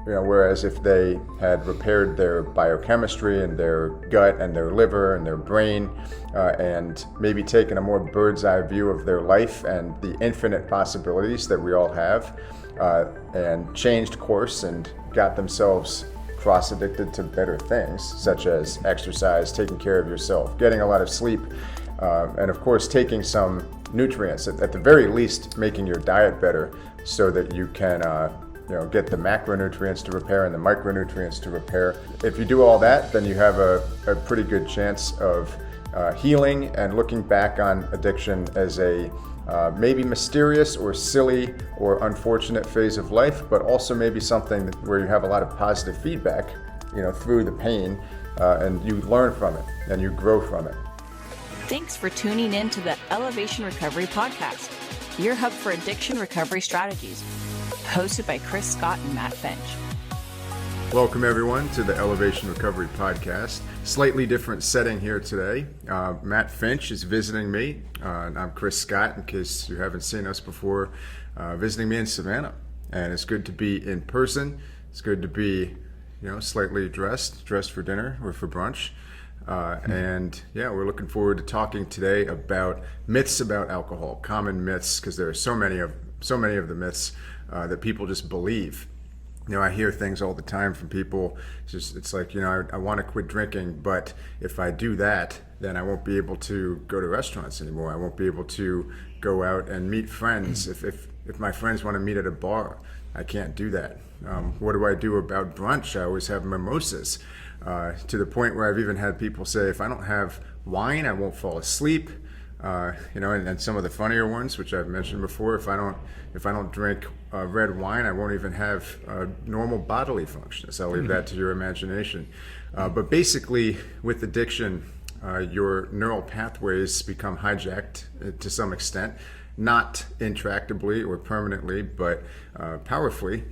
whereas if they had repaired their biochemistry and their gut and their liver and their brain, and maybe taken a more bird's eye view of their life and the infinite possibilities that we all have, and changed course and got themselves cross-addicted to better things, such as exercise, taking care of yourself, getting a lot of sleep, and of course taking some nutrients, at the very least making your diet better so that you can get the macronutrients to repair and the micronutrients to repair. If you do all that, then you have a pretty good chance of healing and looking back on addiction as a maybe mysterious or silly or unfortunate phase of life, but also maybe something where you have a lot of positive feedback, through the pain, and you learn from it and you grow from it. Thanks for tuning in to the Elevation Recovery Podcast, your hub for addiction recovery strategies, hosted by Chris Scott and Matt Finch. Welcome everyone to the Elevation Recovery Podcast. Slightly different setting here today. Matt Finch is visiting me, and I'm Chris Scott, in case you haven't seen us before, visiting me in Savannah. And it's good to be in person. It's good to be, slightly dressed for dinner or for brunch. And we're looking forward to talking today about myths about alcohol, common myths, because there are so many of the myths that people just believe. I hear things all the time from people. It's like, I want to quit drinking, but if I do that, then I won't be able to go to restaurants anymore. I won't be able to go out and meet friends. If my friends want to meet at a bar, I can't do that. What do I do about brunch? I always have mimosas, to the point where I've even had people say, if I don't have wine, I won't fall asleep. And some of the funnier ones, which I've mentioned before, if I don't drink red wine, I won't even have normal bodily functions. I'll leave that to your imagination. But basically, with addiction, your neural pathways become hijacked to some extent, not intractably or permanently, but powerfully,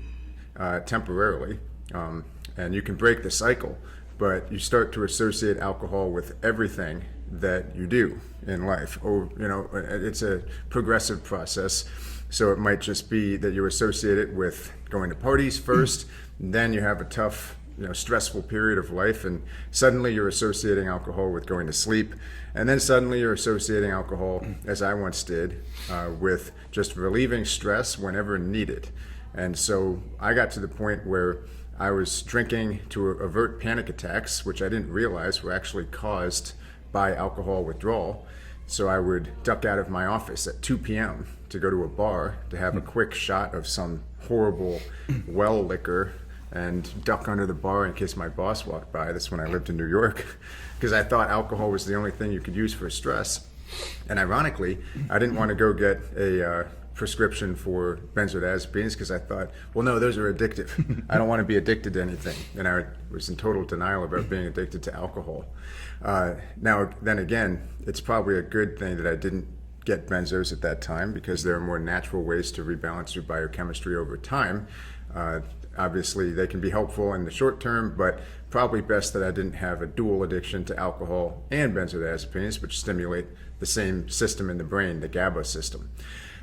temporarily. And you can break the cycle, but you start to associate alcohol with everything that you do in life. It's a progressive process. So it might just be that you associate it with going to parties first, then you have a tough, stressful period of life, and suddenly you're associating alcohol with going to sleep, and then suddenly you're associating alcohol, as I once did, with just relieving stress whenever needed. And so I got to the point where I was drinking to avert panic attacks, which I didn't realize were actually caused by alcohol withdrawal. So I would duck out of my office at 2 p.m. to go to a bar to have a quick shot of some horrible well liquor and duck under the bar in case my boss walked by. That's when I lived in New York, because I thought alcohol was the only thing you could use for stress. And ironically, I didn't want to go get a prescription for benzodiazepines because I thought, well, no, those are addictive. I don't want to be addicted to anything. And I was in total denial about being addicted to alcohol. Now, then again, it's probably a good thing that I didn't get benzos at that time, because there are more natural ways to rebalance your biochemistry over time. Obviously, they can be helpful in the short term, but probably best that I didn't have a dual addiction to alcohol and benzodiazepines, which stimulate the same system in the brain, the GABA system.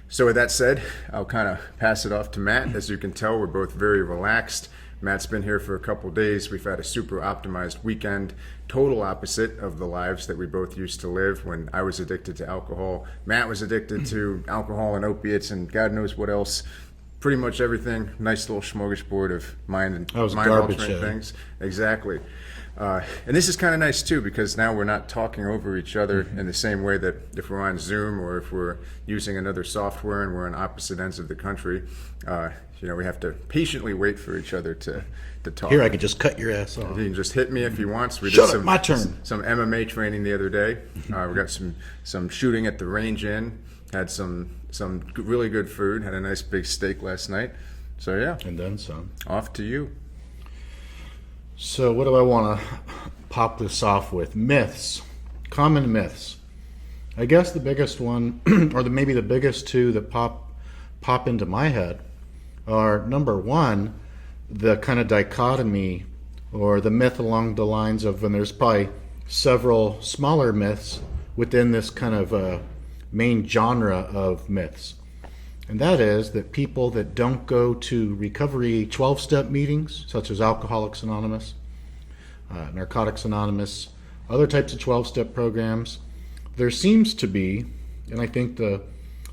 So with that said, I'll kind of pass it off to Matt. As you can tell, we're both very relaxed. Matt's been here for a couple days. We've had a super optimized weekend, total opposite of the lives that we both used to live when I was addicted to alcohol. Matt was addicted to alcohol and opiates and God knows what else. Pretty much everything. Nice little smorgasbord of mind-altering things. Exactly. And this is kind of nice too, because now we're not talking over each other in the same way that if we're on Zoom or if we're using another software and we're on opposite ends of the country, we have to patiently wait for each other to talk. Here, I can just cut your ass off. He can just hit me if he wants. We Shut did up, my turn. Some MMA training the other day. We got some shooting at the range in. Had some really good food. Had a nice big steak last night. So yeah. And then some. Off to you. So what do I want to pop this off with? Myths. Common myths. I guess the biggest one, or maybe the biggest two that pop into my head are, number one, the kind of dichotomy or the myth along the lines of, and there's probably several smaller myths within this kind of main genre of myths. And that is that people that don't go to recovery 12-step meetings, such as Alcoholics Anonymous, Narcotics Anonymous, other types of 12-step programs, there seems to be, and I think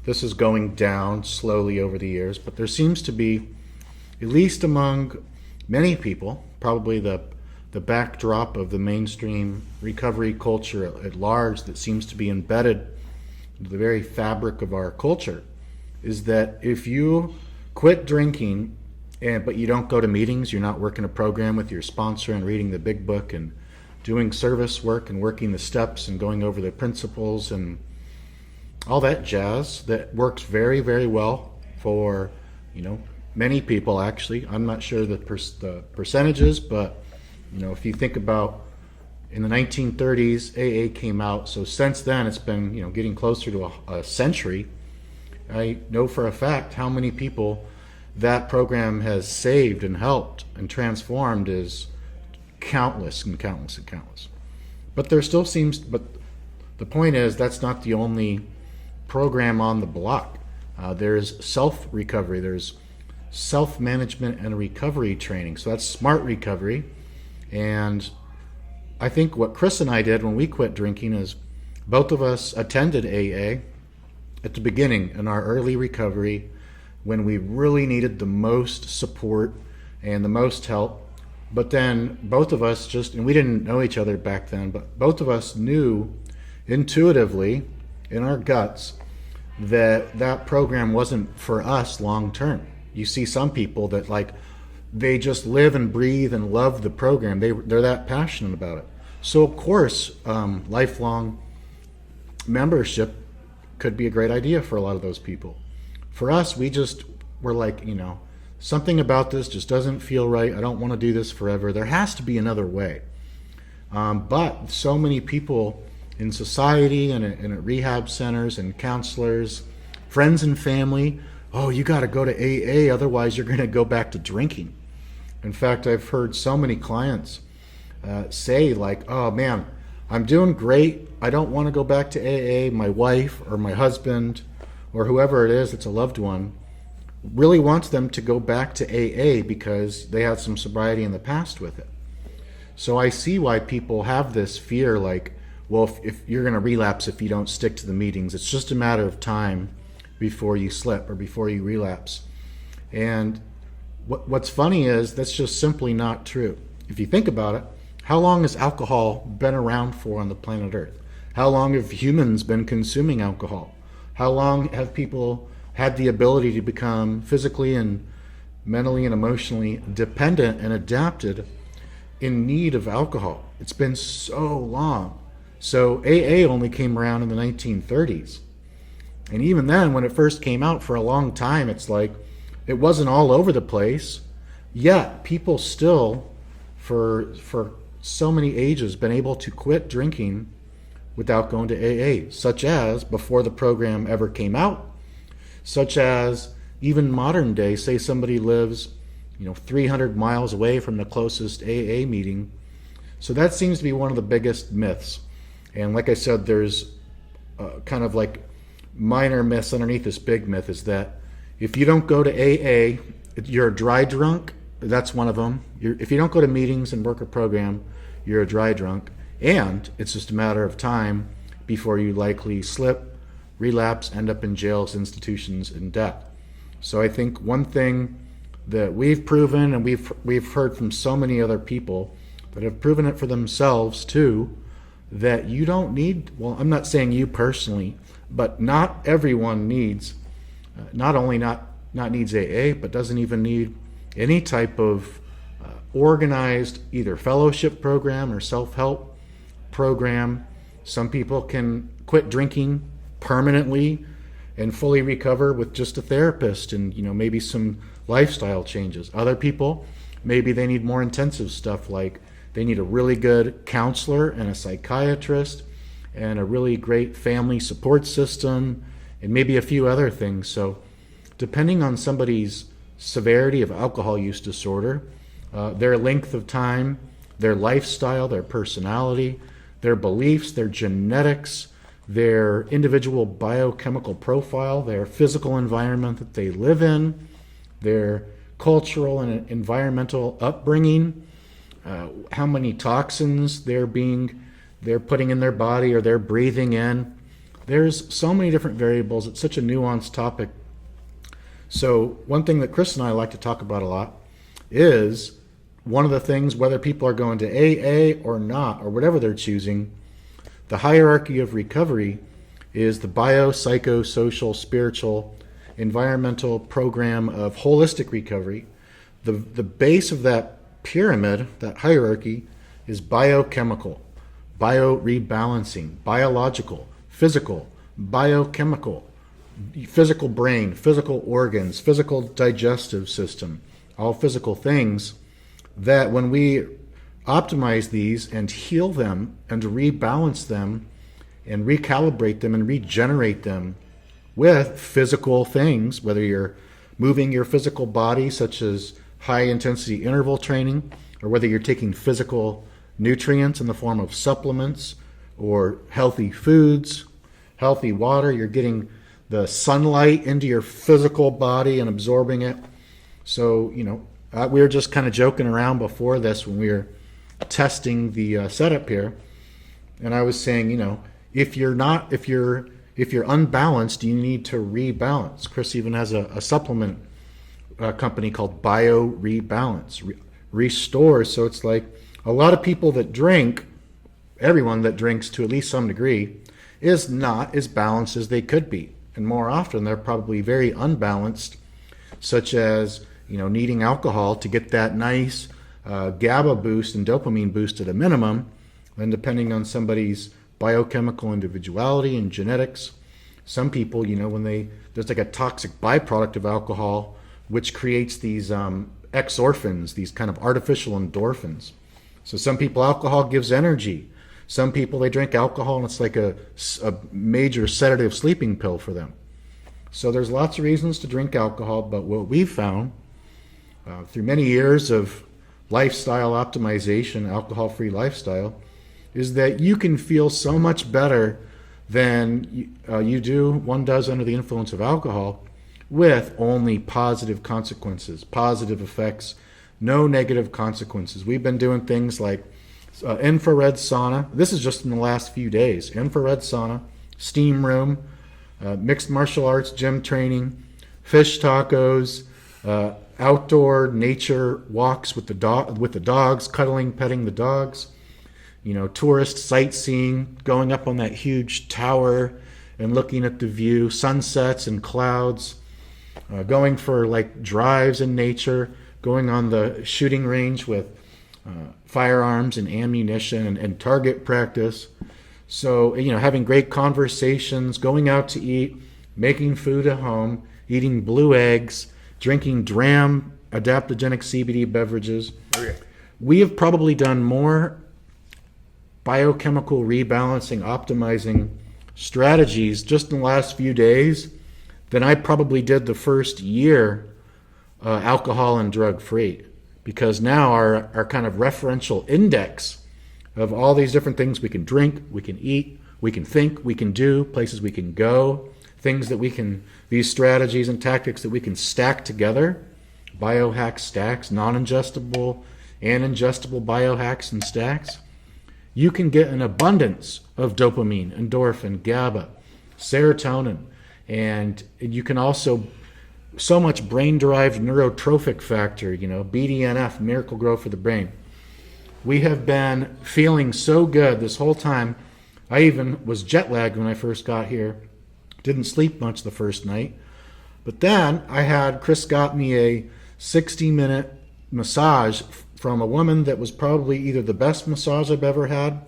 this is going down slowly over the years, but there seems to be, at least among many people, probably the backdrop of the mainstream recovery culture at large that seems to be embedded into the very fabric of our culture, is that if you quit drinking but you don't go to meetings, you're not working a program with your sponsor and reading the big book and doing service work and working the steps and going over the principles and all that jazz that works very, very well for, many people actually. I'm not sure the percentages, but, if you think about in the 1930s, AA came out. So since then, it's been, getting closer to a century. I know for a fact how many people that program has saved and helped and transformed is countless and countless and countless. But there still seems, but the point is that's not the only program on the block. There's self-recovery, there's self-management and recovery training. So that's smart recovery. And I think what Chris and I did when we quit drinking is both of us attended AA at the beginning in our early recovery when we really needed the most support and the most help. But then both of us and we didn't know each other back then, but both of us knew intuitively in our guts that program wasn't for us long term. You see some people that they just live and breathe and love the program. They're that passionate about it. So of course, lifelong membership could be a great idea for a lot of those people. For us, we just were like, something about this just doesn't feel right. I don't want to do this forever. There has to be another way. But so many people in society and at rehab centers and counselors, friends and family, oh, you got to go to AA, otherwise you're going to go back to drinking. In fact, I've heard so many clients say oh man, I'm doing great. I don't want to go back to AA. My wife or my husband or whoever it is that's a loved one really wants them to go back to AA because they had some sobriety in the past with it. So I see why people have this fear if you're going to relapse if you don't stick to the meetings. It's just a matter of time before you slip or before you relapse. And what's funny is that's just simply not true. If you think about it, how long has alcohol been around for on the planet Earth? How long have humans been consuming alcohol? How long have people had the ability to become physically and mentally and emotionally dependent and adapted in need of alcohol? It's been so long. So AA only came around in the 1930s. And even then, when it first came out for a long time, it's it wasn't all over the place. Yet people still, for so many ages, been able to quit drinking without going to AA, such as before the program ever came out, such as even modern day, say somebody lives 300 miles away from the closest AA meeting. So that seems to be one of the biggest myths. And like I said, there's kind of minor myths underneath this big myth is that if you don't go to AA, you're a dry drunk. That's one of them. If you don't go to meetings and work a program, you're a dry drunk. And it's just a matter of time before you likely slip, relapse, end up in jails, institutions, and death. So I think one thing that we've proven, and we've heard from so many other people that have proven it for themselves too, that you don't need, well, I'm not saying you personally, but not everyone needs, not only not needs AA, but doesn't even need any type of organized either fellowship program or self-help program. Some people can quit drinking permanently and fully recover with just a therapist and maybe some lifestyle changes. Other people, maybe they need more intensive stuff, like they need a really good counselor and a psychiatrist and a really great family support system and maybe a few other things. So depending on somebody's severity of alcohol use disorder, their length of time, their lifestyle, their personality, their beliefs, their genetics, their individual biochemical profile, their physical environment that they live in, their cultural and environmental upbringing, how many toxins they're putting in their body or they're breathing in. There's so many different variables. It's such a nuanced topic. So one thing that Chris and I like to talk about a lot is one of the things, whether people are going to AA or not, or whatever they're choosing, the hierarchy of recovery is the bio, psycho, social, spiritual, environmental program of holistic recovery. The base of that pyramid, that hierarchy, is biochemical, bio-rebalancing, biological, physical, biochemical, physical brain, physical organs, physical digestive system, all physical things that when we optimize these and heal them and rebalance them and recalibrate them and regenerate them with physical things, whether you're moving your physical body, such as high intensity interval training, or whether you're taking physical nutrients in the form of supplements or healthy foods, healthy water, you're getting the sunlight into your physical body and absorbing it. So, we were just kind of joking around before this when we were testing the setup here, and I was saying, if you're unbalanced, you need to rebalance. Chris even has a supplement company called Bio Rebalance, Restore. So it's like a lot of people that drink, everyone that drinks to at least some degree, is not as balanced as they could be, and more often they're probably very unbalanced, such as needing alcohol to get that nice GABA boost and dopamine boost at a minimum, and depending on somebody's biochemical individuality and genetics, some people, there's like a toxic byproduct of alcohol, which creates these exorphins, these kind of artificial endorphins. So some people, alcohol gives energy. Some people, they drink alcohol and it's like a major sedative sleeping pill for them. So there's lots of reasons to drink alcohol, but what we've found through many years of lifestyle optimization, alcohol-free lifestyle, is that you can feel so much better than one does under the influence of alcohol, with only positive consequences, positive effects, no negative consequences. We've been doing things like infrared sauna. This is just in the last few days. Infrared sauna, steam room, mixed martial arts gym training, fish tacos, outdoor nature walks with the dogs, cuddling, petting the dogs, tourist sightseeing, going up on that huge tower and looking at the view, sunsets and clouds, going for like drives in nature, going on the shooting range with firearms and ammunition and target practice. So, having great conversations, going out to eat, making food at home, eating blue eggs, drinking DRAM, adaptogenic CBD beverages. Okay. We have probably done more biochemical rebalancing, optimizing strategies just in the last few days than I probably did the first year alcohol and drug free. Because now our kind of referential index of all these different things we can drink, we can eat, we can think, we can do, places we can go, things that these strategies and tactics that we can stack together, biohack stacks, non-ingestible and ingestible biohacks and stacks. You can get an abundance of dopamine, endorphin, GABA, serotonin, and you can also so much brain-derived neurotrophic factor, BDNF, miracle grow for the brain. We have been feeling so good this whole time. I even was jet lagged when I first got here. Didn't sleep much the first night. But then Chris got me a 60-minute massage from a woman that was probably either the best massage I've ever had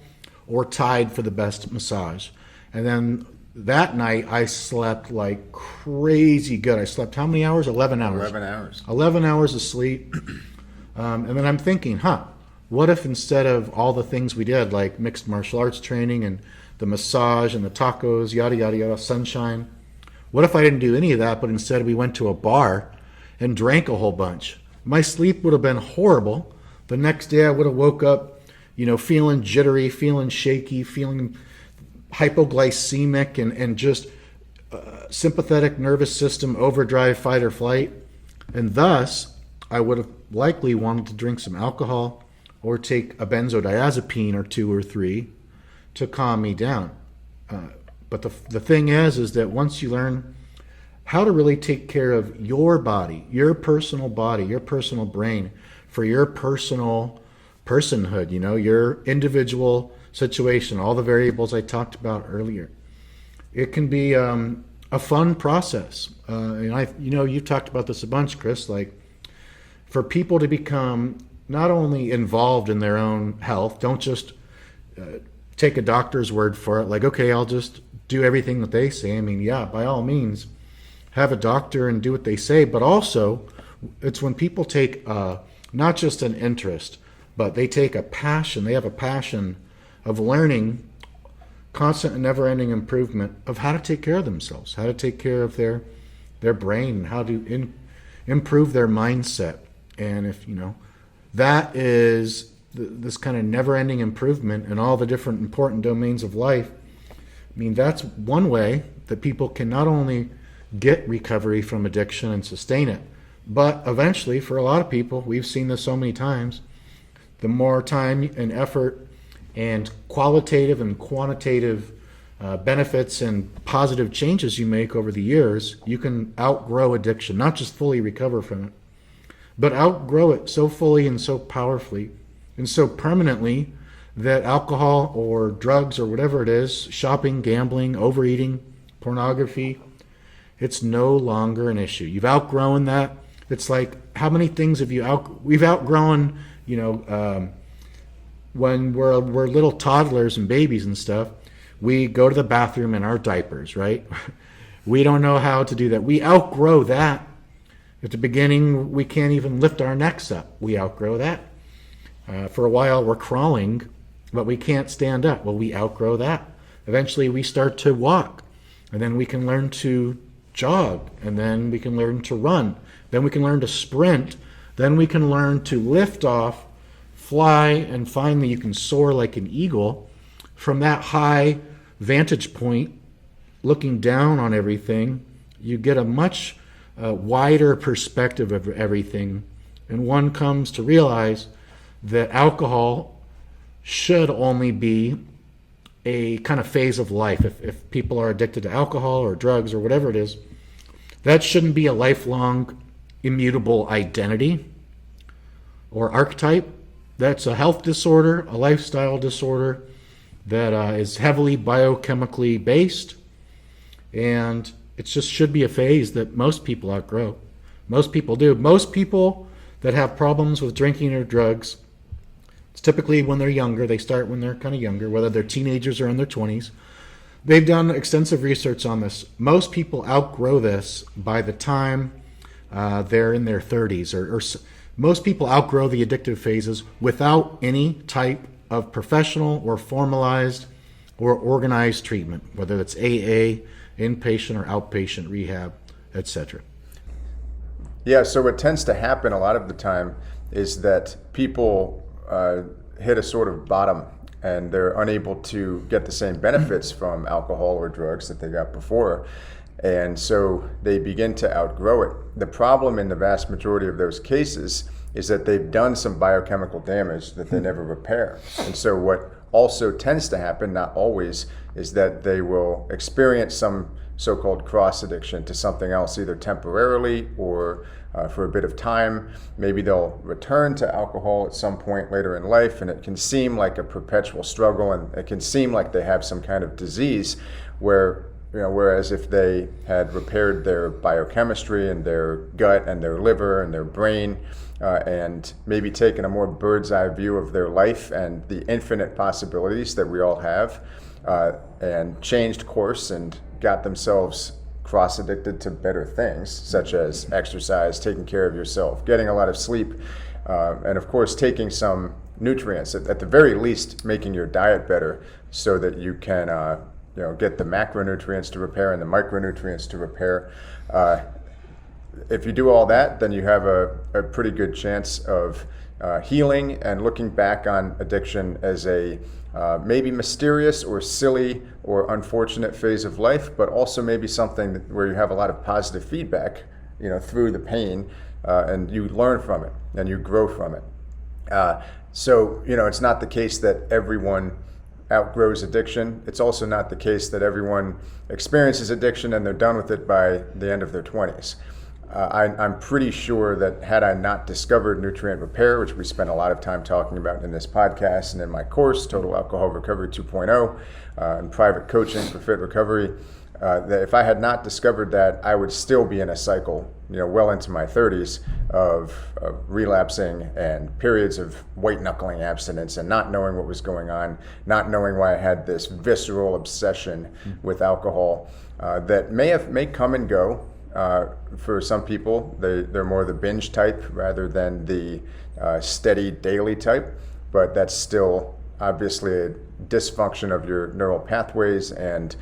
or tied for the best massage. And then that night I slept like crazy good. I slept how many hours? 11 hours. 11 hours. 11 hours of sleep. And then I'm thinking, what if instead of all the things we did, like mixed martial arts training and the massage and the tacos, yada, yada, yada, sunshine, what if I didn't do any of that, but instead we went to a bar and drank a whole bunch? My sleep would have been horrible. The next day I would have woke up, feeling jittery, feeling shaky, feeling hypoglycemic and just sympathetic nervous system overdrive, fight or flight. And thus, I would have likely wanted to drink some alcohol or take a benzodiazepine or 2 or 3 to calm me down. But the thing is that once you learn how to really take care of your body, your personal brain, for your personal personhood, your individual situation, all the variables I talked about earlier, it can be a fun process. And you've talked about this a bunch, Chris, like for people to become not only involved in their own health, don't just take a doctor's word for it, like, okay, I'll just do everything that they say. I mean, yeah, by all means, have a doctor and do what they say, but also it's when people take not just an interest, but they take a passion, they have a passion of learning constant and never-ending improvement of how to take care of themselves, how to take care of their brain, how to improve their mindset. And if, that is this kind of never-ending improvement in all the different important domains of life, I mean, that's one way that people can not only get recovery from addiction and sustain it, but eventually, for a lot of people, we've seen this so many times, the more time and effort and qualitative and quantitative benefits and positive changes you make over the years, you can outgrow addiction, not just fully recover from it, but outgrow it so fully and so powerfully and so permanently that alcohol or drugs or whatever it is, shopping, gambling, overeating, pornography, it's no longer an issue. You've outgrown that. It's like, how many things have we've outgrown, when we're little toddlers and babies and stuff, we go to the bathroom in our diapers, right? We don't know how to do that. We outgrow that. At the beginning, we can't even lift our necks up. We outgrow that. For a while, we're crawling, but we can't stand up. Well, we outgrow that. Eventually, we start to walk, and then we can learn to jog, and then we can learn to run. Then we can learn to sprint. Then we can learn to lift off, fly, and finally you can soar like an eagle from that high vantage point, looking down on everything. You get a much wider perspective of everything, and one comes to realize that alcohol should only be a kind of phase of life. If people are addicted to alcohol or drugs or whatever it is, that shouldn't be a lifelong immutable identity or archetype. That's a health disorder, a lifestyle disorder that is heavily biochemically based, and it just should be a phase that most people outgrow. Most people do. Most people that have problems with drinking or drugs, it's typically when they're younger. They start when they're kind of younger, whether they're teenagers or in their 20s. They've done extensive research on this. Most people outgrow this by the time they're in their 30s, or most people outgrow the addictive phases without any type of professional or formalized or organized treatment, whether that's AA, inpatient or outpatient rehab, etc. Yeah, so what tends to happen a lot of the time is that people hit a sort of bottom and they're unable to get the same benefits from alcohol or drugs that they got before. And so they begin to outgrow it. The problem in the vast majority of those cases is that they've done some biochemical damage that they never repair. And so what also tends to happen, not always, is that they will experience some so-called cross addiction to something else, either temporarily or for a bit of time. Maybe they'll return to alcohol at some point later in life, and it can seem like a perpetual struggle, and it can seem like they have some kind of disease where, whereas if they had repaired their biochemistry and their gut and their liver and their brain, and maybe taken a more bird's eye view of their life and the infinite possibilities that we all have, and changed course and got themselves cross-addicted to better things, such as exercise, taking care of yourself, getting a lot of sleep, and of course taking some nutrients, at the very least making your diet better so that you can get the macronutrients to repair and the micronutrients to repair. If you do all that, then you have a pretty good chance of healing and looking back on addiction as a maybe mysterious or silly or unfortunate phase of life, but also maybe something where you have a lot of positive feedback, through the pain, and you learn from it and you grow from it. So it's not the case that everyone outgrows addiction. It's also not the case that everyone experiences addiction and they're done with it by the end of their 20s. I'm pretty sure that had I not discovered nutrient repair, which we spent a lot of time talking about in this podcast and in my course, Total Alcohol Recovery 2.0, and private coaching for fit recovery, that if I had not discovered that, I would still be in a cycle, well into my 30s of relapsing and periods of white knuckling abstinence and not knowing what was going on, not knowing why I had this visceral obsession with alcohol that may come and go. For some people, they're more the binge type rather than the steady daily type, but that's still obviously a dysfunction of your neural pathways, and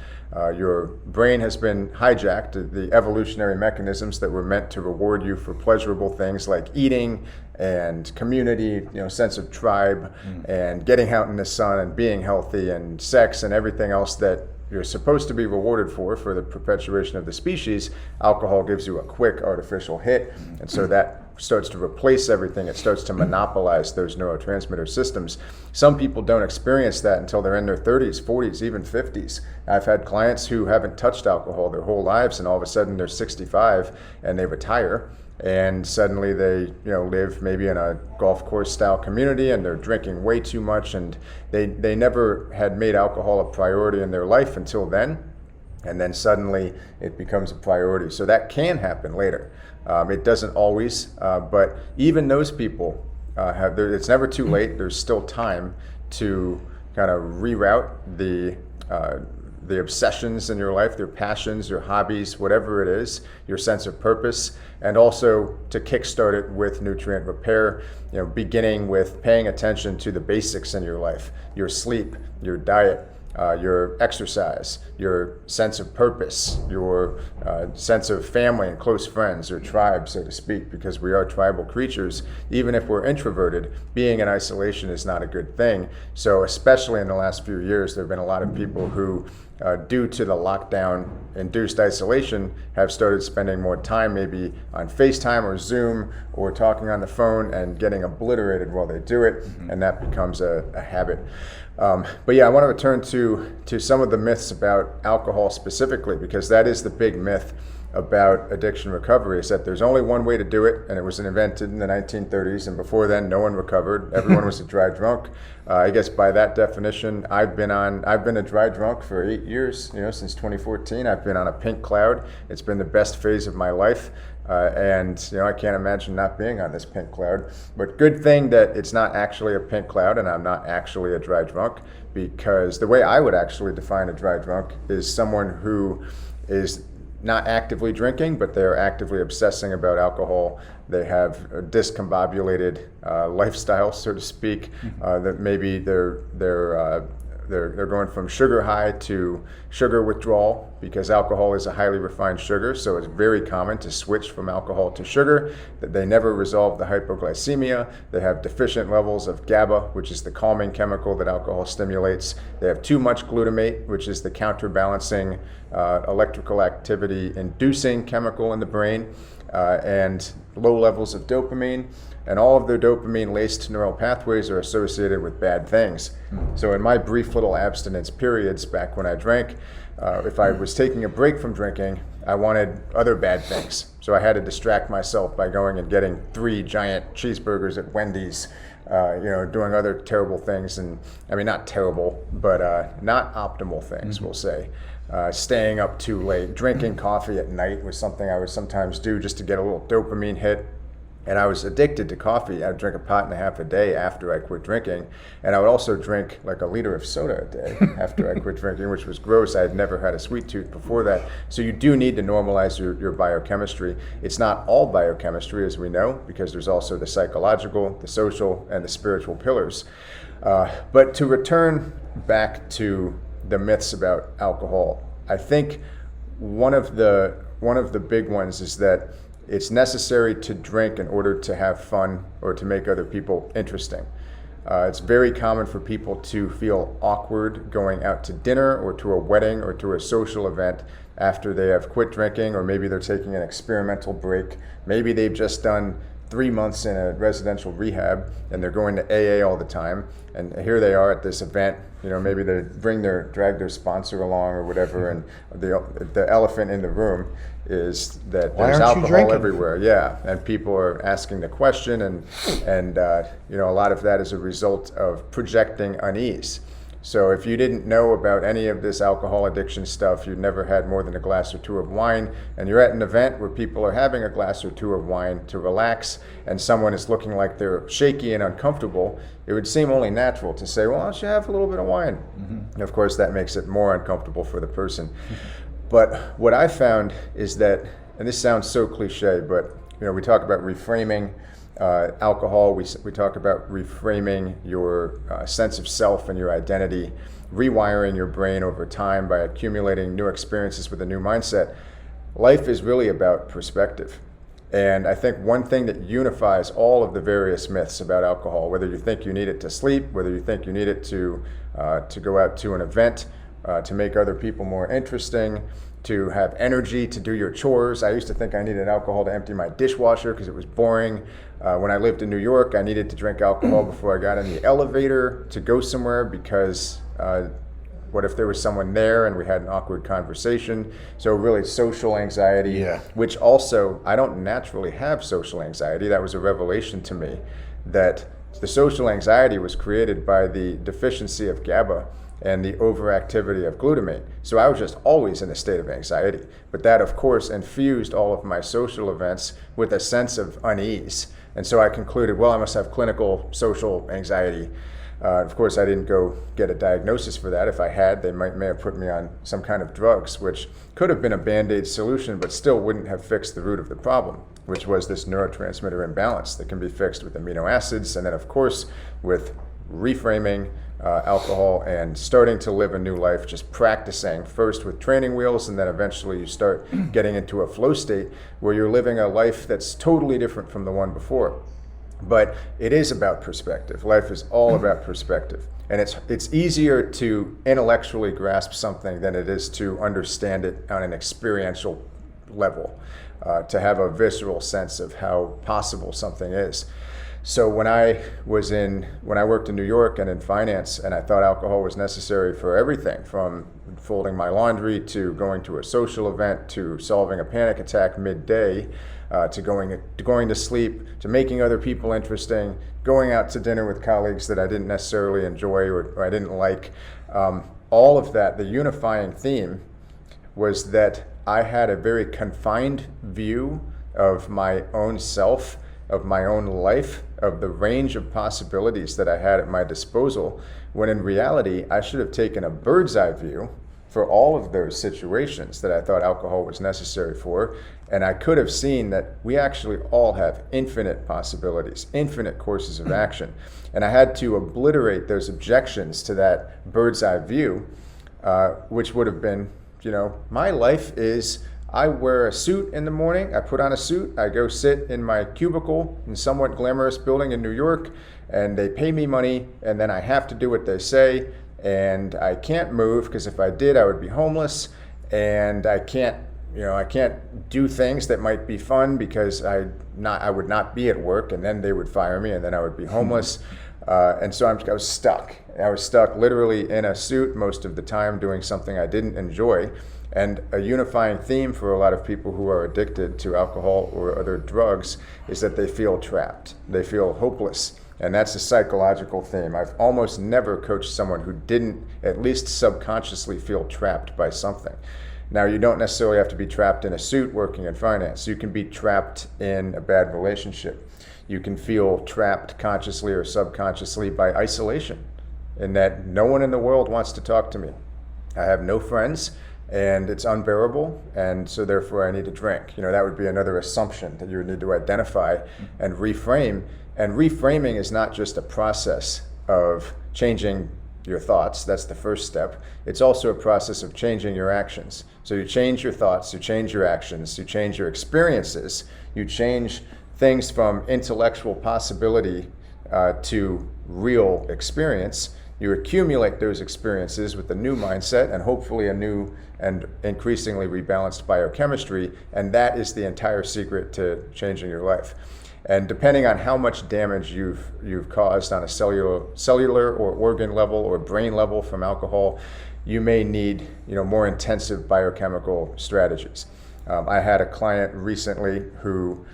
your brain has been hijacked. The evolutionary mechanisms that were meant to reward you for pleasurable things like eating and community, sense of tribe, and getting out in the sun and being healthy and sex and everything else that you're supposed to be rewarded for the perpetuation of the species. Alcohol gives you a quick artificial hit, and so that starts to replace everything. It starts to monopolize those neurotransmitter systems. Some people don't experience that until they're in their 30s, 40s, even 50s. I've had clients who haven't touched alcohol their whole lives, and all of a sudden they're 65 and they retire, and suddenly they live maybe in a golf course style community and they're drinking way too much, and they never had made alcohol a priority in their life until then, and then suddenly it becomes a priority. So that can happen later. It doesn't always, but even those people it's never too late. There's still time to kind of reroute the obsessions in your life, your passions, your hobbies, whatever it is, your sense of purpose, and also to kickstart it with nutrient repair, beginning with paying attention to the basics in your life, your sleep, your diet, your exercise, your sense of purpose, your sense of family and close friends, your tribe, so to speak, because we are tribal creatures. Even if we're introverted, being in isolation is not a good thing. So especially in the last few years, there have been a lot of people who, due to the lockdown-induced isolation, have started spending more time maybe on FaceTime or Zoom or talking on the phone and getting obliterated while they do it, and that becomes a habit. But yeah, I want to return to some of the myths about alcohol specifically, because that is the big myth about addiction recovery, is that there's only one way to do it, and it was invented in the 1930s, and before then no one recovered. Everyone was a dry drunk. I guess by that definition, I've been a dry drunk for 8 years, since 2014. I've been on a pink cloud. It's been the best phase of my life. And I can't imagine not being on this pink cloud. But good thing that it's not actually a pink cloud and I'm not actually a dry drunk, because the way I would actually define a dry drunk is someone who is not actively drinking, but they're actively obsessing about alcohol. They have a discombobulated lifestyle, so to speak, that maybe they're going from sugar high to sugar withdrawal, because alcohol is a highly refined sugar, so it's very common to switch from alcohol to sugar. That they never resolve the hypoglycemia. They have deficient levels of GABA, which is the calming chemical that alcohol stimulates. They have too much glutamate, which is the counterbalancing electrical activity inducing chemical in the brain, and low levels of dopamine. And all of their dopamine-laced neural pathways are associated with bad things. So in my brief little abstinence periods back when I drank, if I was taking a break from drinking, I wanted other bad things. So I had to distract myself by going and getting 3 giant cheeseburgers at Wendy's, doing other terrible things. And I mean, not terrible, but not optimal things, we'll say. Staying up too late, drinking coffee at night was something I would sometimes do just to get a little dopamine hit. And I was addicted to coffee. I'd drink a pot and a half a day after I quit drinking. And I would also drink like a liter of soda a day after I quit drinking, which was gross. I had never had a sweet tooth before that. So you do need to normalize your biochemistry. It's not all biochemistry, as we know, because there's also the psychological, the social, and the spiritual pillars. But to return back to the myths about alcohol, I think one of the big ones is that it's necessary to drink in order to have fun or to make other people interesting. It's very common for people to feel awkward going out to dinner or to a wedding or to a social event after they have quit drinking, or maybe they're taking an experimental break. Maybe they've just done 3 months in a residential rehab and they're going to AA all the time, and here they are at this event. Maybe they drag their sponsor along or whatever, and the elephant in the room is that there's alcohol everywhere. Yeah, and people are asking the question, and a lot of that is a result of projecting unease. So if you didn't know about any of this alcohol addiction stuff, you'd never had more than a glass or two of wine, and you're at an event where people are having a glass or two of wine to relax, and someone is looking like they're shaky and uncomfortable, it would seem only natural to say, well, why don't you have a little bit of wine? And of course, that makes it more uncomfortable for the person. But what I found is that, and this sounds so cliche, but we talk about reframing alcohol, we talk about reframing your sense of self and your identity, rewiring your brain over time by accumulating new experiences with a new mindset. Life is really about perspective. And I think one thing that unifies all of the various myths about alcohol, whether you think you need it to sleep, whether you think you need it to go out to an event, to make other people more interesting, to have energy to do your chores. I used to think I needed alcohol to empty my dishwasher because it was boring. When I lived in New York, I needed to drink alcohol before I got in the elevator to go somewhere because what if there was someone there and we had an awkward conversation? So really social anxiety, which also, I don't naturally have social anxiety. That was a revelation to me, that the social anxiety was created by the deficiency of GABA and the overactivity of glutamate. So I was just always in a state of anxiety. But that, of course, infused all of my social events with a sense of unease. And so I concluded, well, I must have clinical social anxiety. Of course, I didn't go get a diagnosis for that. If I had, they may have put me on some kind of drugs, which could have been a Band-Aid solution, but still wouldn't have fixed the root of the problem, which was this neurotransmitter imbalance that can be fixed with amino acids, and then, of course, with reframing alcohol and starting to live a new life, just practicing first with training wheels, and then eventually you start getting into a flow state where you're living a life that's totally different from the one before. But it is about perspective. Life is all about perspective. And it's easier to intellectually grasp something than it is to understand it on an experiential level, to have a visceral sense of how possible something is. So when I worked in New York and in finance, and I thought alcohol was necessary for everything, from folding my laundry to going to a social event to solving a panic attack midday, to going to sleep, to making other people interesting, going out to dinner with colleagues that I didn't necessarily enjoy or I didn't like, all of that, the unifying theme was that I had a very confined view of my own self, of my own life, of the range of possibilities that I had at my disposal, when in reality, I should have taken a bird's eye view for all of those situations that I thought alcohol was necessary for, and I could have seen that we actually all have infinite possibilities, infinite courses of action. And I had to obliterate those objections to that bird's eye view, which would have been, my life is, I wear a suit in the morning, I put on a suit, I go sit in my cubicle in a somewhat glamorous building in New York, and they pay me money, and then I have to do what they say, and I can't move, because if I did, I would be homeless, and I can't do things that might be fun because I would not be at work, and then they would fire me, and then I would be homeless. And so I was stuck. I was stuck literally in a suit most of the time doing something I didn't enjoy. And a unifying theme for a lot of people who are addicted to alcohol or other drugs is that they feel trapped. They feel hopeless. And that's a psychological theme. I've almost never coached someone who didn't at least subconsciously feel trapped by something. Now, you don't necessarily have to be trapped in a suit working in finance. You can be trapped in a bad relationship. You can feel trapped consciously or subconsciously by isolation, in that no one in the world wants to talk to me. I have no friends, and it's unbearable, and so therefore I need to drink. That would be another assumption that you would need to identify and reframe. And reframing is not just a process of changing your thoughts. That's the first step. It's also a process of changing your actions. So you change your thoughts, you change your actions, you change your experiences, you change things from intellectual possibility to real experience. You accumulate those experiences with a new mindset and hopefully a new and increasingly rebalanced biochemistry, and that is the entire secret to changing your life. And depending on how much damage you've caused on a cellular or organ level or brain level from alcohol, you may need more intensive biochemical strategies. I had a client recently who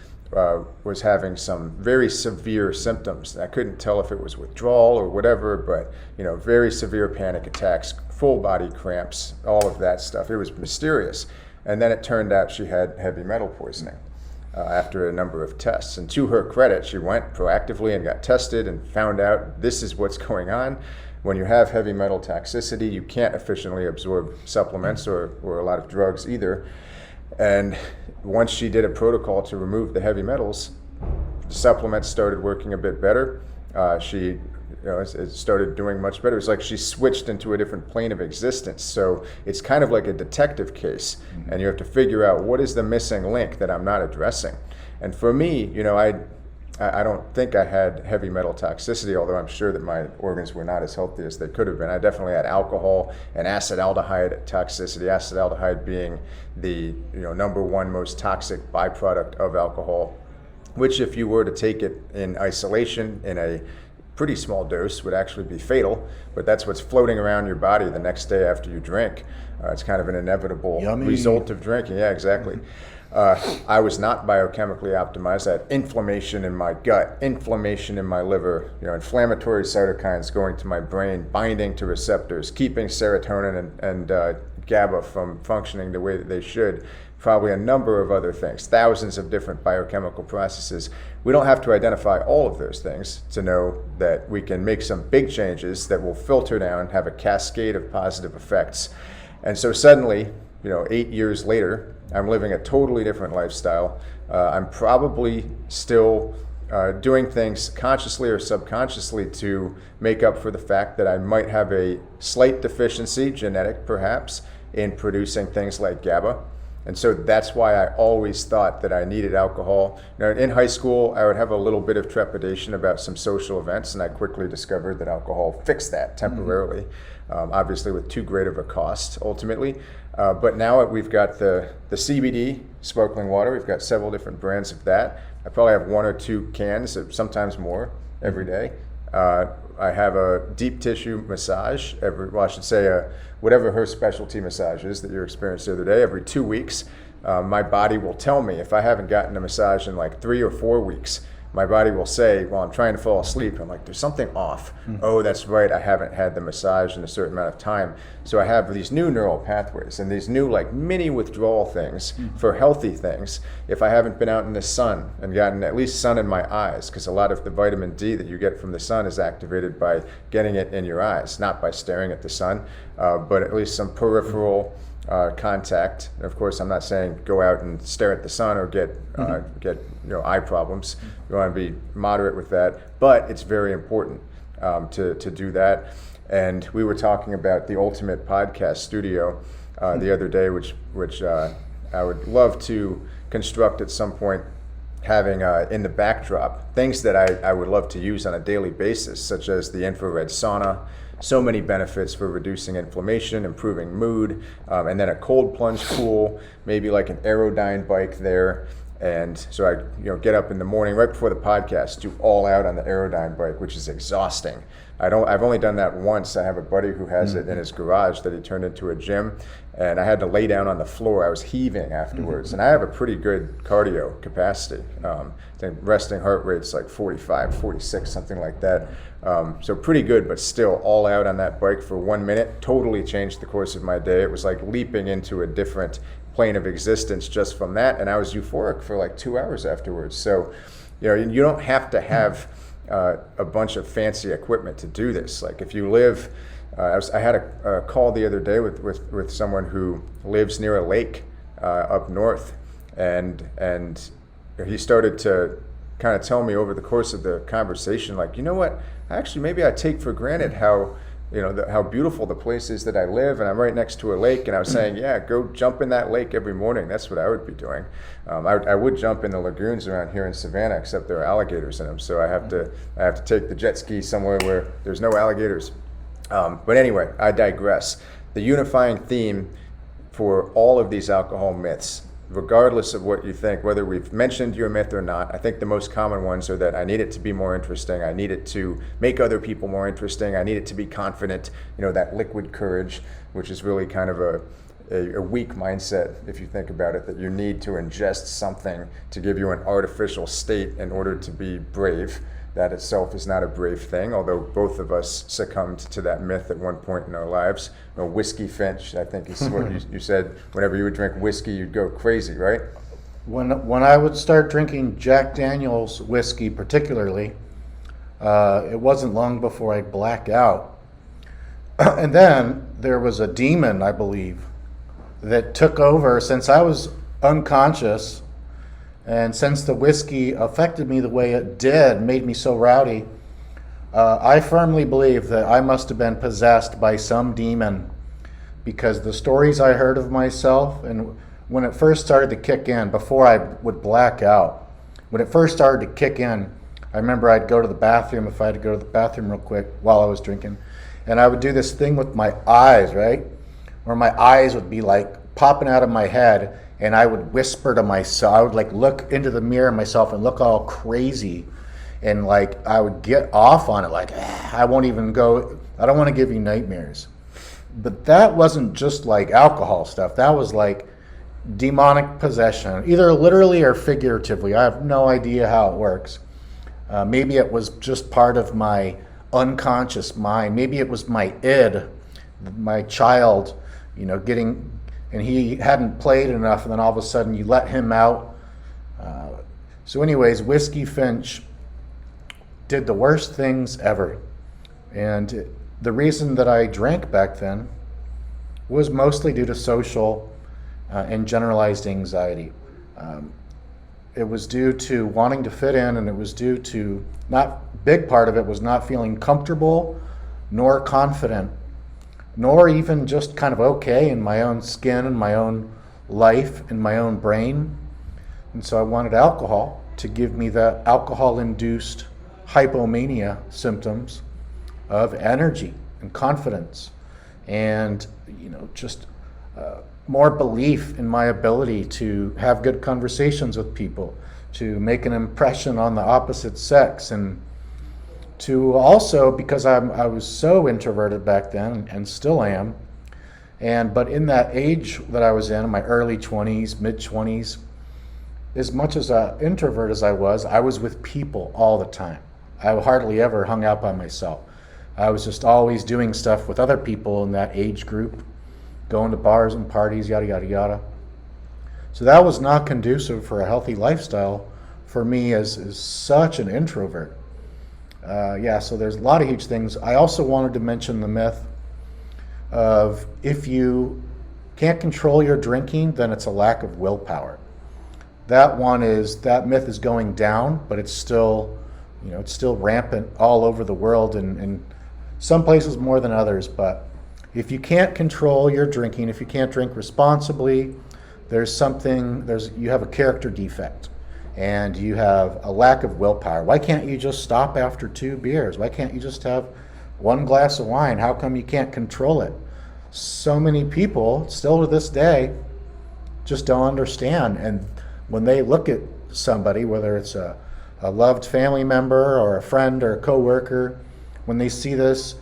was having some very severe symptoms. I couldn't tell if it was withdrawal or whatever, but very severe panic attacks, full body cramps, all of that stuff. It was mysterious. And then it turned out she had heavy metal poisoning after a number of tests. And to her credit, she went proactively and got tested and found out this is what's going on. When you have heavy metal toxicity, you can't efficiently absorb supplements or a lot of drugs either. And once she did a protocol to remove the heavy metals, the supplements started working a bit better. She it started doing much better. It's like she switched into a different plane of existence. So it's kind of like a detective case, and you have to figure out what is the missing link that I'm not addressing. And for me, I don't think I had heavy metal toxicity, although I'm sure that my organs were not as healthy as they could have been. I definitely had alcohol and acetaldehyde toxicity, acetaldehyde being the number one most toxic byproduct of alcohol, which if you were to take it in isolation in a pretty small dose would actually be fatal, but that's what's floating around your body the next day after you drink. It's kind of an inevitable result of drinking. Yeah, exactly. I was not biochemically optimized. I had inflammation in my gut, inflammation in my liver, inflammatory cytokines going to my brain, binding to receptors, keeping serotonin and GABA from functioning the way that they should. Probably a number of other things, thousands of different biochemical processes. We don't have to identify all of those things to know that we can make some big changes that will filter down, have a cascade of positive effects. And so suddenly, 8 years later, I'm living a totally different lifestyle. I'm probably still doing things consciously or subconsciously to make up for the fact that I might have a slight deficiency, genetic perhaps, in producing things like GABA. And so that's why I always thought that I needed alcohol. In high school, I would have a little bit of trepidation about some social events, and I quickly discovered that alcohol fixed that temporarily, obviously with too great of a cost ultimately. But now we've got the CBD sparkling water. We've got several different brands of that. I probably have 1 or 2 cans, sometimes more, every day. I have a deep tissue massage whatever her specialty massage is that you experienced the other day, every 2 weeks. My body will tell me if I haven't gotten a massage in like 3 or 4 weeks. My body will say, well, I'm trying to fall asleep. I'm like, there's something off. Oh, that's right, I haven't had the massage in a certain amount of time. So I have these new neural pathways and these new like mini withdrawal things for healthy things. If I haven't been out in the sun and gotten at least sun in my eyes, because a lot of the vitamin D that you get from the sun is activated by getting it in your eyes, not by staring at the sun, but at least some peripheral contact. Of course, I'm not saying go out and stare at the sun or get eye problems. You want to be moderate with that, but it's very important to do that. And we were talking about the Ultimate Podcast Studio the other day, which I would love to construct at some point, having in the backdrop things that I would love to use on a daily basis, such as the infrared sauna. So many benefits for reducing inflammation, improving mood, and then a cold plunge pool, maybe like an Aerodyne bike there. And so I get up in the morning right before the podcast, do all out on the Aerodyne bike, which is exhausting. I've only done that once. I have a buddy who has it in his garage that he turned into a gym, and I had to lay down on the floor. I was heaving afterwards, and I have a pretty good cardio capacity. I think resting heart rate's like 45, 46, something like that. So pretty good, but still all out on that bike for 1 minute, totally changed the course of my day. It was like leaping into a different plane of existence just from that, and I was euphoric for like 2 hours afterwards. So, you don't have to have a bunch of fancy equipment to do this. Like if you live, I had a call the other day with someone who lives near a lake up north, and he started to kind of tell me over the course of the conversation, like, you know what, actually maybe I take for granted how how beautiful the place is that I live, and I'm right next to a lake, and I was saying, yeah, go jump in that lake every morning. That's what I would be doing. I would jump in the lagoons around here in Savannah, except there are alligators in them, so I have to take the jet ski somewhere where there's no alligators. But anyway, I digress. The unifying theme for all of these alcohol myths, regardless of what you think, whether we've mentioned your myth or not, I think the most common ones are that I need it to be more interesting, I need it to make other people more interesting, I need it to be confident, that liquid courage, which is really kind of a weak mindset if you think about it, that you need to ingest something to give you an artificial state in order to be brave. That itself is not a brave thing, although both of us succumbed to that myth at one point in our lives. Whiskey Finch, I think is what you said. Whenever you would drink whiskey, you'd go crazy, right? When I would start drinking Jack Daniel's whiskey particularly, it wasn't long before I'd black out. And then there was a demon, I believe, that took over since I was unconscious. And since the whiskey affected me the way it did, made me so rowdy, I firmly believe that I must have been possessed by some demon, because the stories I heard of myself, and when it first started to kick in, before I would black out, when it first started to kick in, I remember I'd go to the bathroom, if I had to go to the bathroom real quick while I was drinking, and I would do this thing with my eyes, right? Where my eyes would be like popping out of my head, and I would whisper to myself. I would like look into the mirror of myself and look all crazy, and like I would get off on it, like I won't even go. I don't want to give you nightmares. But that wasn't just like alcohol stuff. That was like demonic possession, either literally or figuratively. I have no idea how it works. Maybe it was just part of my unconscious mind. Maybe it was my id, my child, getting. And he hadn't played enough, and then all of a sudden you let him out. So anyways, Whiskey Finch did the worst things ever. And the reason that I drank back then was mostly due to social and generalized anxiety. It was due to wanting to fit in, and it was due to, big part of it was not feeling comfortable nor confident, nor even just kind of okay in my own skin and my own life and my own brain. And so I wanted alcohol to give me that alcohol-induced hypomania symptoms of energy and confidence and, just more belief in my ability to have good conversations with people, to make an impression on the opposite sex, and to also, because I was so introverted back then and still am, but in that age that I was in my early 20s, mid 20s, as much as an introvert as I was with people all the time. I hardly ever hung out by myself. I was just always doing stuff with other people in that age group, going to bars and parties, yada, yada, yada. So that was not conducive for a healthy lifestyle for me as such an introvert. So there's a lot of huge things. I also wanted to mention the myth of if you can't control your drinking, then it's a lack of willpower. That myth is going down, but it's still, it's still rampant all over the world, and some places more than others. But if you can't control your drinking, if you can't drink responsibly, you have a character defect. And you have a lack of willpower. Why can't you just stop after 2 beers? Why can't you just have 1 glass of wine? How come you can't control it? So many people, still to this day, just don't understand. And when they look at somebody, whether it's a loved family member or a friend or a coworker, when they see this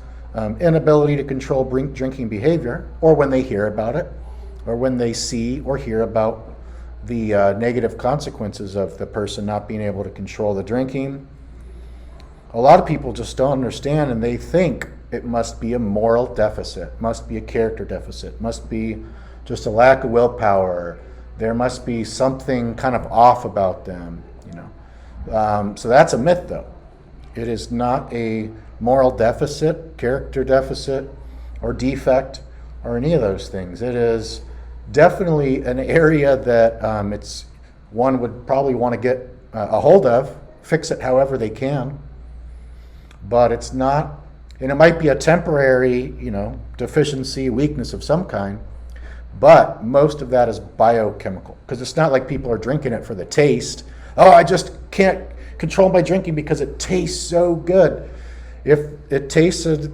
inability to control drinking behavior, or when they hear about it, or when they see or hear about the negative consequences of the person not being able to control the drinking, a lot of people just don't understand, and they think it must be a moral deficit, must be a character deficit, must be just a lack of willpower, there must be something kind of off about them, So that's a myth, though. It is not a moral deficit, character deficit, or defect, or any of those things. It is definitely an area that one would probably want to get a hold of, fix it however they can, but it's not And it might be a temporary, deficiency, weakness of some kind, but most of that is biochemical, because it's not like people are drinking it for the taste. Oh, I just can't control my drinking because it tastes so good. If it tasted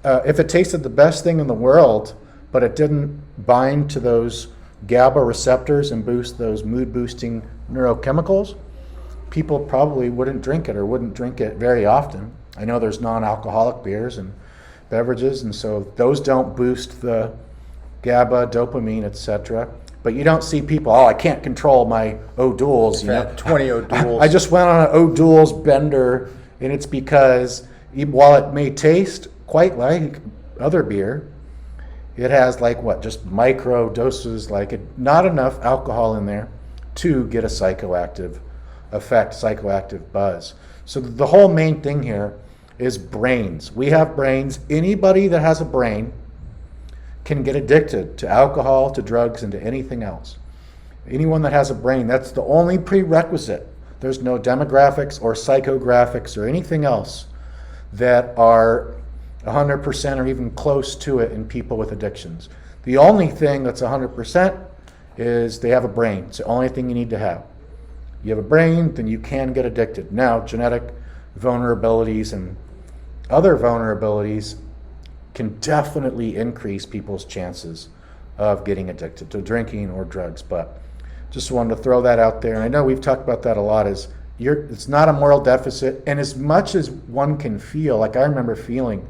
the best thing in the world, but it didn't bind to those GABA receptors and boost those mood-boosting neurochemicals, people probably wouldn't drink it or wouldn't drink it very often. I know there's non-alcoholic beers and beverages, and so those don't boost the GABA, dopamine, etc. But you don't see people, I can't control my O'Doul's. 20 O'Doul's. I just went on an O'Doul's bender, and it's because while it may taste quite like other beer, it has just micro doses, not enough alcohol in there to get a psychoactive effect, psychoactive buzz. So the whole main thing here is brains. We have brains. Anybody that has a brain can get addicted to alcohol, to drugs, and to anything else. Anyone that has a brain, that's the only prerequisite. There's no demographics or psychographics or anything else that are 100% or even close to it in people with addictions. The only thing that's 100% is they have a brain. It's the only thing you need to have. You have a brain, then you can get addicted. Now, genetic vulnerabilities and other vulnerabilities can definitely increase people's chances of getting addicted to drinking or drugs. But just wanted to throw that out there. And I know we've talked about that a lot. It's not a moral deficit. And as much as one can feel, I remember feeling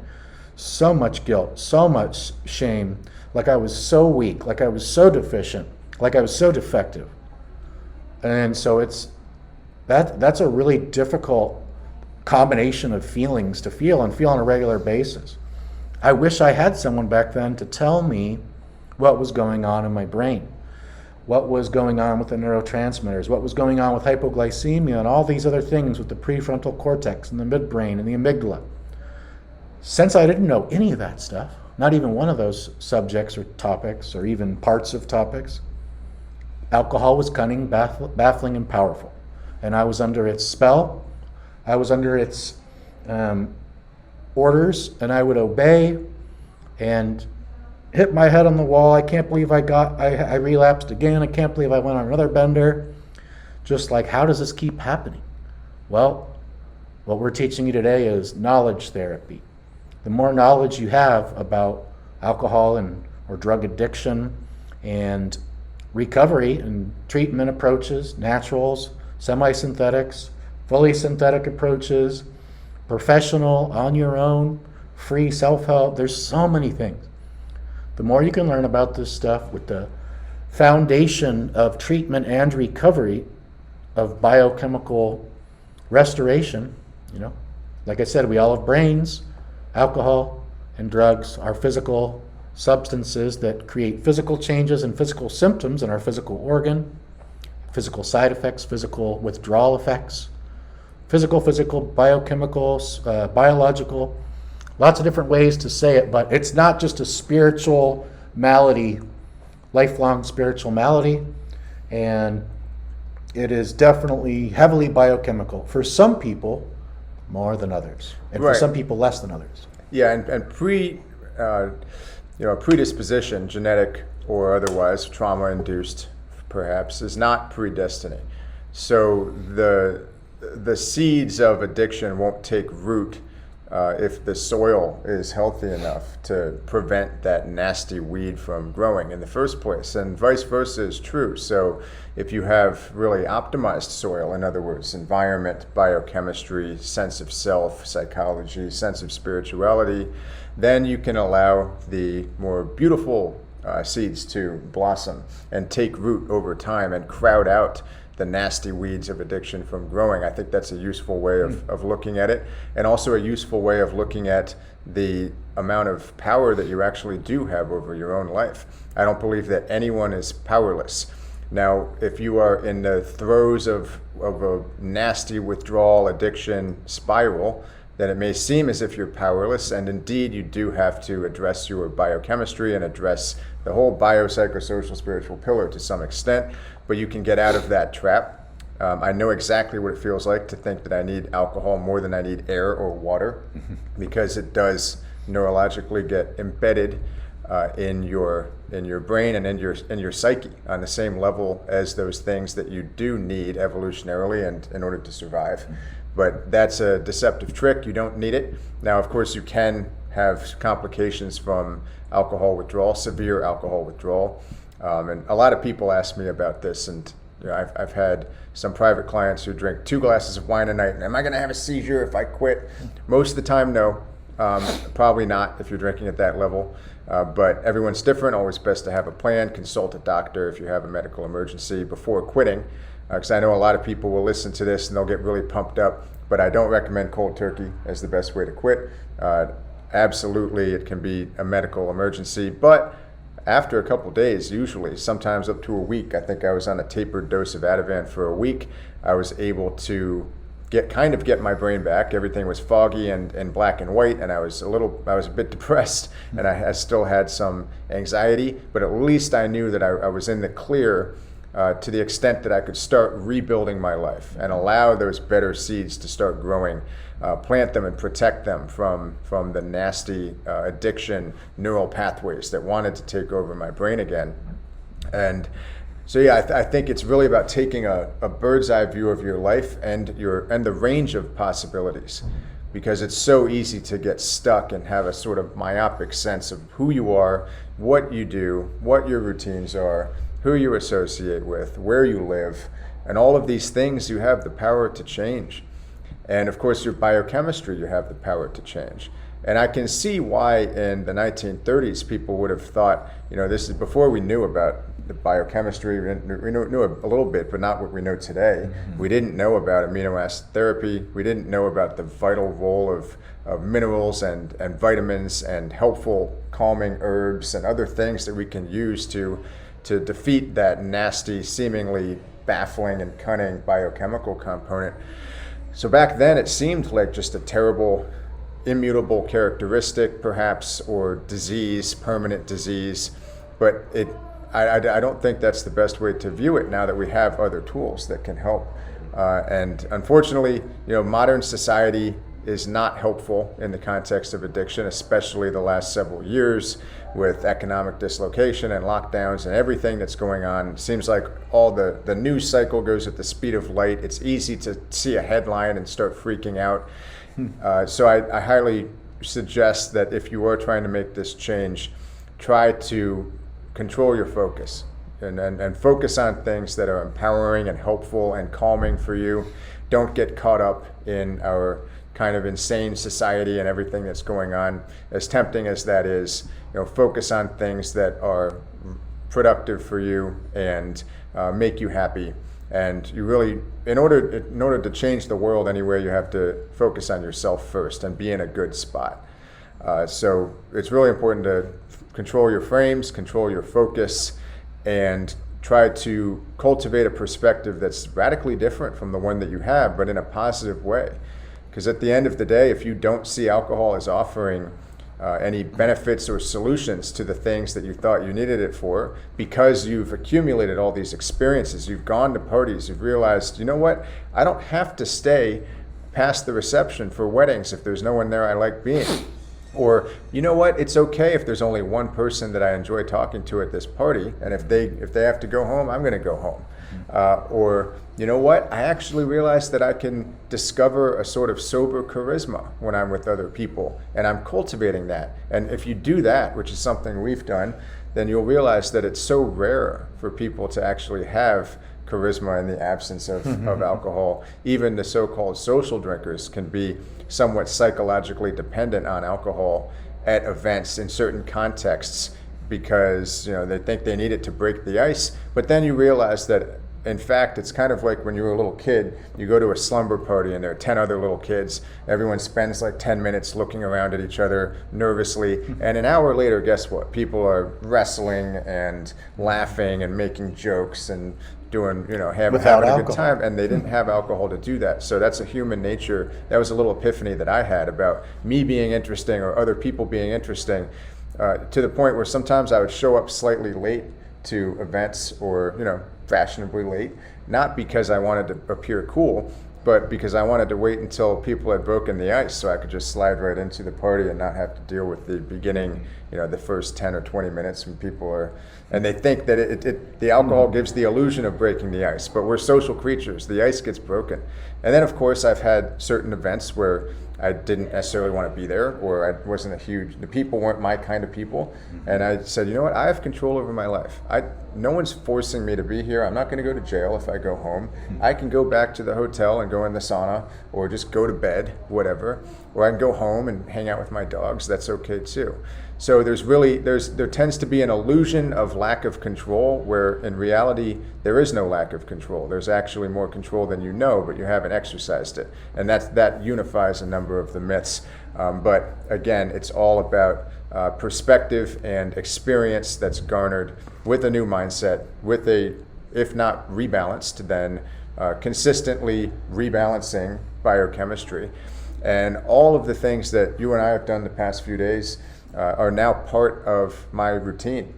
so much guilt, so much shame, like I was so weak, like I was so deficient, like I was so defective. And so that's a really difficult combination of feelings to feel and feel on a regular basis. I wish I had someone back then to tell me what was going on in my brain, what was going on with the neurotransmitters, what was going on with hypoglycemia and all these other things with the prefrontal cortex and the midbrain and the amygdala. Since I didn't know any of that stuff, not even one of those subjects or topics or even parts of topics, alcohol was cunning, baffling, and powerful. And I was under its spell. I was under its orders, and I would obey and hit my head on the wall. I can't believe I relapsed again. I can't believe I went on another bender. Just how does this keep happening? Well, what we're teaching you today is knowledge therapy. The more knowledge you have about alcohol or drug addiction and recovery and treatment approaches, naturals, semi-synthetics, fully synthetic approaches, professional, on your own, free self-help, there's so many things. The more you can learn about this stuff with the foundation of treatment and recovery of biochemical restoration, like I said, we all have brains. Alcohol and drugs are physical substances that create physical changes and physical symptoms in our physical organ, physical side effects, physical withdrawal effects, physical, biochemicals, biological, lots of different ways to say it, but it's not just a spiritual malady, lifelong spiritual malady, and it is definitely heavily biochemical. For some people, more than others, and for some people, less than others. Yeah, and predisposition, genetic or otherwise, trauma-induced perhaps, is not predestiny. So the seeds of addiction won't take root if the soil is healthy enough to prevent that nasty weed from growing in the first place, and vice versa is true. So if you have really optimized soil, in other words, environment, biochemistry, sense of self, psychology, sense of spirituality, then you can allow the more beautiful seeds to blossom and take root over time and crowd out the nasty weeds of addiction from growing. I think that's a useful way of looking at it, and also a useful way of looking at the amount of power that you actually do have over your own life. I don't believe that anyone is powerless. Now, if you are in the throes of a nasty withdrawal addiction spiral, then it may seem as if you're powerless, and indeed you do have to address your biochemistry and address the whole biopsychosocial spiritual pillar to some extent, but you can get out of that trap. I know exactly what it feels like to think that I need alcohol more than I need air or water, because it does neurologically get embedded in your brain and in your psyche on the same level as those things that you do need evolutionarily and in order to survive. But that's a deceptive trick. You don't need it. Now, of course, you can have complications from alcohol withdrawal, severe alcohol withdrawal. And a lot of people ask me about this, and I've had some private clients who drink 2 glasses of wine a night, and am I going to have a seizure if I quit? Most of the time, no. Probably not if you're drinking at that level. But everyone's different. Always best to have a plan. Consult a doctor if you have a medical emergency before quitting. Because I know a lot of people will listen to this and they'll get really pumped up. But I don't recommend cold turkey as the best way to quit. Absolutely, it can be a medical emergency. But after a couple days, usually, sometimes up to a week, I think I was on a tapered dose of Ativan for a week, I was able to get my brain back. Everything was foggy and black and white, and I was a bit depressed, and I still had some anxiety, but at least I knew that I was in the clear to the extent that I could start rebuilding my life and allow those better seeds to start growing, plant them and protect them from the nasty addiction neural pathways that wanted to take over my brain again. And so yeah, I think it's really about taking a bird's eye view of your life and the range of possibilities, because it's so easy to get stuck and have a sort of myopic sense of who you are, what you do, what your routines are, who you associate with, where you live, and all of these things you have the power to change. And of course, your biochemistry, you have the power to change. And I can see why in the 1930s people would have thought, this is before we knew about the biochemistry. We knew a little bit, but not what we know today. Mm-hmm. We didn't know about amino acid therapy. We didn't know about the vital role of minerals and vitamins and helpful calming herbs and other things that we can use to defeat that nasty, seemingly baffling and cunning biochemical component. So back then it seemed like just a terrible, immutable characteristic, perhaps, or disease, permanent disease. But I don't think that's the best way to view it now that we have other tools that can help. And unfortunately, modern society is not helpful in the context of addiction, especially the last several years with economic dislocation and lockdowns and everything that's going on. It seems like all the news cycle goes at the speed of light. It's easy to see a headline and start freaking out. So I highly suggest that if you are trying to make this change, try to control your focus and focus on things that are empowering and helpful and calming for you. Don't get caught up in our kind of insane society and everything that's going on. As tempting as that is, focus on things that are productive for you and make you happy. And you really, in order to change the world anywhere, you have to focus on yourself first and be in a good spot. So it's really important to control your frames, control your focus, and try to cultivate a perspective that's radically different from the one that you have, but in a positive way. Because at the end of the day, if you don't see alcohol as offering any benefits or solutions to the things that you thought you needed it for, because you've accumulated all these experiences, you've gone to parties, you've realized, you know what, I don't have to stay past the reception for weddings if there's no one there I like being. Or, you know what, it's okay if there's only one person that I enjoy talking to at this party, and if they have to go home, I'm going to go home. Or, you know what, I actually realized that I can discover a sort of sober charisma when I'm with other people, and I'm cultivating that. And if you do that, which is something we've done, then you'll realize that it's so rare for people to actually have charisma in the absence of alcohol. Even the so-called social drinkers can be somewhat psychologically dependent on alcohol at events in certain contexts because they think they need it to break the ice. But then you realize that in fact, it's kind of like when you were a little kid, you go to a slumber party and there are 10 other little kids. Everyone spends like 10 minutes looking around at each other nervously. And an hour later, guess what? People are wrestling and laughing and making jokes and doing, having a good time. And they didn't have alcohol to do that. So that's a human nature. That was a little epiphany that I had about me being interesting or other people being interesting, to the point where sometimes I would show up slightly late to events or, fashionably late, not because I wanted to appear cool, but because I wanted to wait until people had broken the ice so I could just slide right into the party and not have to deal with the beginning, the first 10 or 20 minutes when people are, and they think that the alcohol gives the illusion of breaking the ice, but we're social creatures. The ice gets broken. And then, of course, I've had certain events where I didn't necessarily want to be there, or I wasn't the people weren't my kind of people. And I said, you know what, I have control over my life. No one's forcing me to be here. I'm not going to go to jail if I go home. I can go back to the hotel and go in the sauna, or just go to bed, whatever. Or I can go home and hang out with my dogs. That's okay too. So there tends to be an illusion of lack of control, where in reality there is no lack of control. There's actually more control than you know, but you haven't exercised it, and that unifies a number of the myths. But again, it's all about perspective and experience that's garnered with a new mindset, with if not rebalanced, then consistently rebalancing biochemistry, and all of the things that you and I have done the past few days are now part of my routine.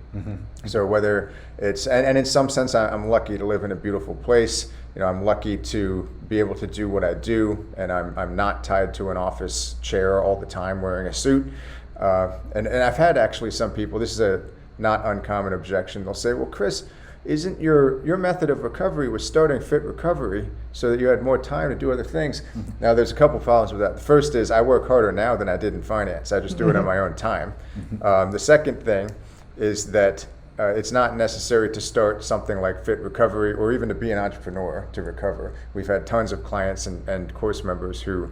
So whether it's, and in some sense, I'm lucky to live in a beautiful place. I'm lucky to be able to do what I do, and I'm not tied to an office chair all the time wearing a suit. And I've had actually some people, this is a not uncommon objection, they'll say, well, Chris, isn't your method of recovery was starting Fit Recovery so that you had more time to do other things? Now, there's a couple problems with that. The first is I work harder now than I did in finance. I just do it on my own time. The second thing is that it's not necessary to start something like Fit Recovery or even to be an entrepreneur to recover. We've had tons of clients and course members who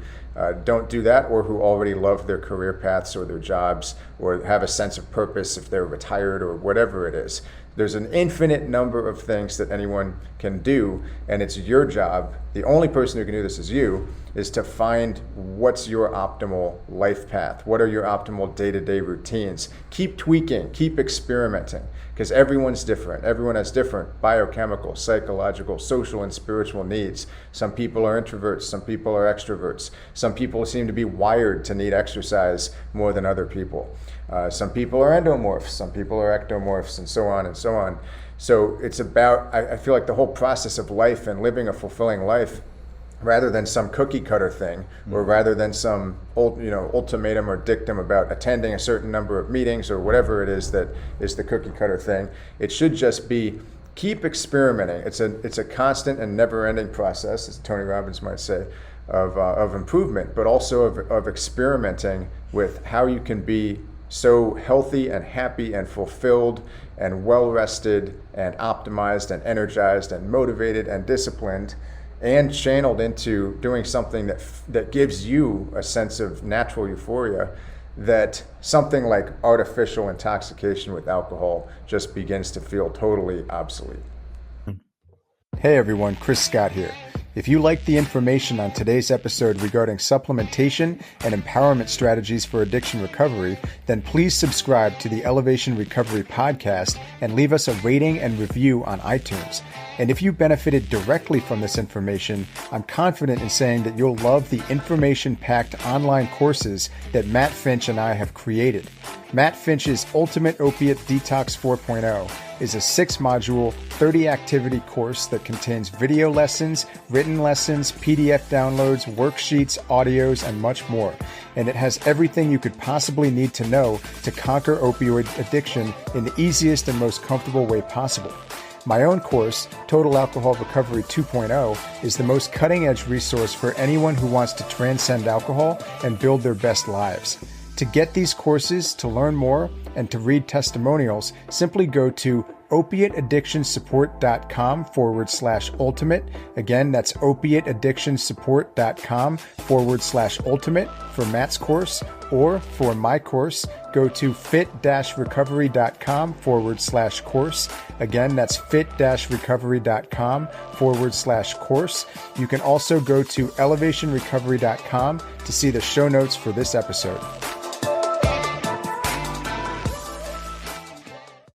don't do that, or who already love their career paths or their jobs, or have a sense of purpose if they're retired or whatever it is. There's an infinite number of things that anyone can do, and it's your job, the only person who can do this is you, is to find what's your optimal life path. What are your optimal day-to-day routines? Keep tweaking, keep experimenting, because everyone's different. Everyone has different biochemical, psychological, social, and spiritual needs. Some people are introverts, some people are extroverts. Some people seem to be wired to need exercise more than other people. Some people are endomorphs, some people are ectomorphs, and so on and so on. So it's about, I feel like the whole process of life and living a fulfilling life, rather than some cookie cutter thing, or rather than some ultimatum or dictum about attending a certain number of meetings or whatever it is that is the cookie cutter thing. It should just be keep experimenting. It's a constant and never-ending process, as Tony Robbins might say, of improvement, but also of experimenting with how you can be so healthy and happy and fulfilled and well-rested and optimized and energized and motivated and disciplined and channeled into doing something that gives you a sense of natural euphoria, that something like artificial intoxication with alcohol just begins to feel totally obsolete. Hey everyone, Chris Scott here. If you like the information on today's episode regarding supplementation and empowerment strategies for addiction recovery, then please subscribe to the Elevation Recovery podcast and leave us a rating and review on iTunes. And if you benefited directly from this information, I'm confident in saying that you'll love the information-packed online courses that Matt Finch and I have created. Matt Finch's Ultimate Opiate Detox 4.0 is a 6-module, 30-activity course that contains video lessons, written lessons, PDF downloads, worksheets, audios, and much more. And it has everything you could possibly need to know to conquer opioid addiction in the easiest and most comfortable way possible. My own course, Total Alcohol Recovery 2.0, is the most cutting-edge resource for anyone who wants to transcend alcohol and build their best lives. To get these courses, to learn more, and to read testimonials, simply go to opiateaddictionsupport.com/ultimate. Again, that's opiateaddictionsupport.com/ultimate for Matt's course, or for my course, go to fit-recovery.com/course. Again, that's fit-recovery.com/course. You can also go to elevationrecovery.com to see the show notes for this episode.